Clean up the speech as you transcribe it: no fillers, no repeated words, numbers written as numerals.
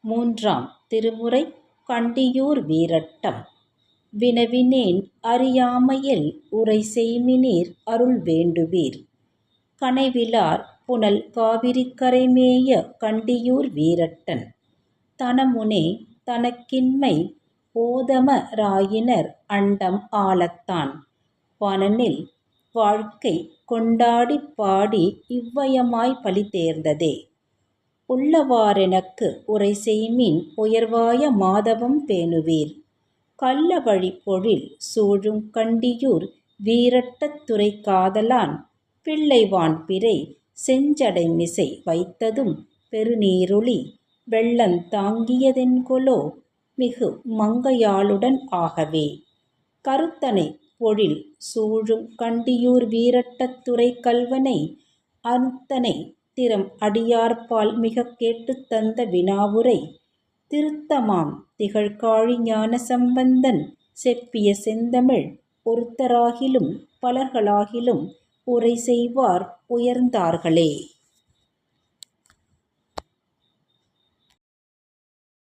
மூன்றாம் திருமுறை கண்டியூர் வீரட்டம். வினவினேன் அறியாமையில் உரைசெய்மினீர் அருள் வேண்டுவீர். கனைவிலார் புனல் காவிரி கரைமேய கண்டியூர் வீரட்டன். தனமுனே தனக்கின்மை ஓதம ராயினர் அண்டம் ஆலத்தான். வானனில் வாழ்க்கை கொண்டாடிப் பாடி இவ்வயமாய் பலி தேர்ந்ததே. உள்ளவாறெனக்கு உரைசெய்மின் உயர்வாய மாதவம் பேணுவீர். கள்ளவழி பொழில் சூழும் கண்டியூர் வீரட்டத்துறை காதலான். பிள்ளைவான்பிறை செஞ்சடைமிசை வைத்ததும் பெருநீருளி வெள்ளந் தாங்கியதென்கொலோ மிகு மங்கையாளுடன் ஆகவே. கருத்தனை பொழில் சூழும் கண்டியூர் வீரட்டத்துறை கள்வனை அருத்தனை திறம் அடியார்பால் மிகக் கேட்டுத் தந்த வினாவுரை. திருத்தமாம் திகழ்காழி ஞான சம்பந்தன் செப்பிய செந்தமிழ் ஒருத்தராகிலும் பலர்களாகிலும் உரை செய்வார் உயர்ந்தார்களே.